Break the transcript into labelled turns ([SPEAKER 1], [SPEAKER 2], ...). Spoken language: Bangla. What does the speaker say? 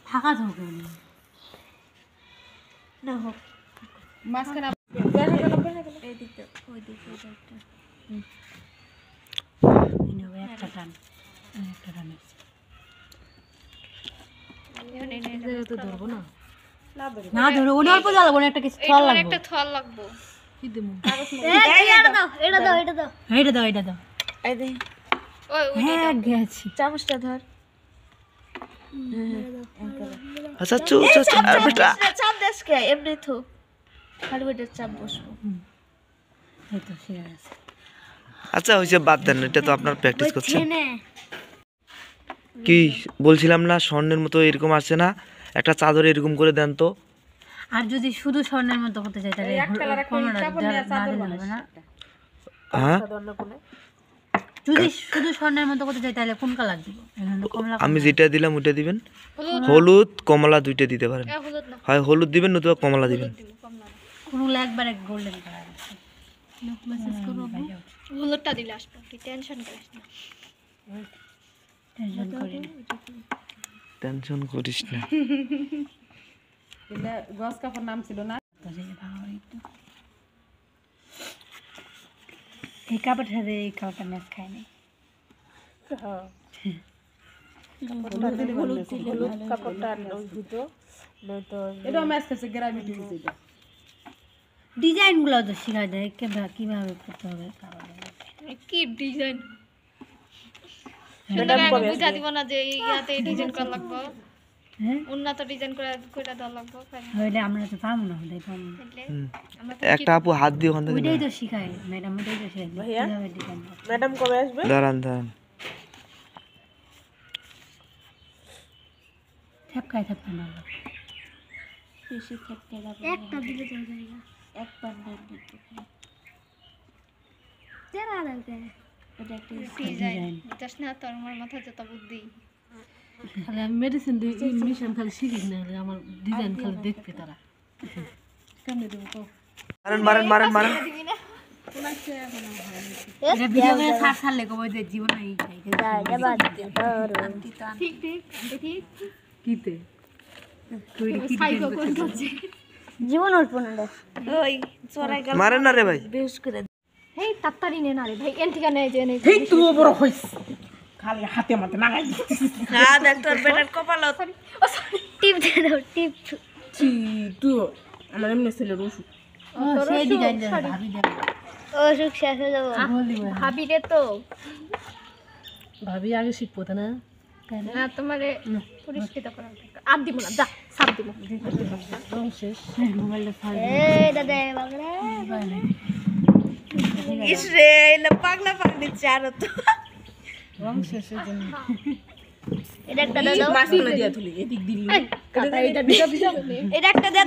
[SPEAKER 1] ফাঁকা থাকবে না হোক মাঝখানে এই দিকটা ওই দিকে একটা টান একটা টান তো ধরবো না না ধরো ওই অল্প জ্বালাবো না একটা কিছু থল লাগবে একটা থল লাগবে কি দেবো এটা দাও এটা দাও এটা দাও এটা দাও এটা দাও এই দে ওই হ্যাঁ গেছি চামচটা ধর
[SPEAKER 2] আচ্ছা চু আর বেটা
[SPEAKER 1] চাপ দেশ কে এমনি তো খালি বেটা চাপ বসবো এই তো ঠিক আছে
[SPEAKER 2] আচ্ছা হইছে বাদ দেন এটা তো আপনার প্র্যাকটিস করছেন কি বলছিলাম না স্বর্ণের মতো এরকম আসছে না একটা চাদর এরকম করে দেন তো
[SPEAKER 1] আর যদি শুধু স্বর্ণের মতো করতে চাই তাহলে
[SPEAKER 2] হ্যাঁ
[SPEAKER 1] যদি শুধু স্বর্ণের মতো করতে চাই তাহলে কোন কালার দিব
[SPEAKER 2] আমি যেটা দিলাম ওটা দিবেন হলুদ কমলা দুইটা দিতে পারেন হয় হলুদ দিবেন নতুবা কমলা দিবেন
[SPEAKER 1] কোন একবারে গোল্ডেন কালার আছে মেসেজ করব হলুদটা দিলে আসবে তুই টেনশন করিস না
[SPEAKER 2] টেনশন করিস না
[SPEAKER 3] এটা গস কাপড় নাম ছিল না
[SPEAKER 1] এই কাপড় সাথে এই কাপড়টা ম্যাচ খায় না
[SPEAKER 3] হলুদ কাপড়টা জুতো এটা ম্যাচ করছে গ্রামে ডিজাইন
[SPEAKER 1] ডিজাইনগুলো তো শিখাই দেয় কিভাবে করতে হবে কি ডিজাইন বুঝা দিব না যে ইয়াতে ডিজাইন করা লাগবে হ্যাঁ উন্নত ডিজাইন করে দেওয়া লাগবে হইলে আমরা তো পাবো না হইলে পাবো
[SPEAKER 2] একটা আপু হাত দিয়ে ওখান থেকে
[SPEAKER 1] ওইটাই তো শিখায় ম্যাডাম ওইটাই তো শিখায় কিভাবে ডিজাইন
[SPEAKER 3] ম্যাডাম কবে আসবে
[SPEAKER 2] দাঁড়ান
[SPEAKER 1] থাপকায় না বেশি থাপকায় লাগবে একটা দিলে চলে যাবে এক পান্ডার দিতে তেরা লাগে এটা একটা ডিজাইন বুঝছ না তোর আমার মাথা যত বুদ্ধি
[SPEAKER 3] খালি আমি মেডিসিন দিই মিশন খালি শিখি না আমার ডিজাইন খালি দেখতে তারা কেমনে দেব তো
[SPEAKER 2] মারেন
[SPEAKER 1] এটা ভিডিও করে ছাড়লে কই দে জীবন নাই খাই যা বাদ দে ঠিক
[SPEAKER 3] কিতে
[SPEAKER 1] তুই কি জীবন অল্প না ওই চড়াই গেল
[SPEAKER 2] মারেন না রে ভাই
[SPEAKER 1] বেশ করে হেই তাড়াতাড়ি নে না রে ভাই এন্টিকা নে যে নে
[SPEAKER 3] হেই তুই বড় হইস খালি হাতে মাতে নাগাই
[SPEAKER 1] না ডাক্তার বেটার কপাল ও সরি টিপ দে দাও টিপ
[SPEAKER 3] চি তুই আমার এমনি ছেলে রসু
[SPEAKER 1] ও সেই ডিজাইন দে ভাবি দে ও সুখ শেষ হয়ে যাবো ভাবি রে তো
[SPEAKER 3] ভাবি আগে শিখবো তা না
[SPEAKER 1] না তোমারে পরিষ্কৃত করা আর দিব না যা সাপ দিব
[SPEAKER 3] শেষ
[SPEAKER 1] মোবাইলটা ফাল এই দাদা বাগরে ইসরে এলে পাগলা চার তো
[SPEAKER 3] রং শেষের জন্য
[SPEAKER 1] এটা একটা দাও
[SPEAKER 3] মাছগুলো দিয়া তুলি এদিক দিলি
[SPEAKER 1] এটা একটা দাও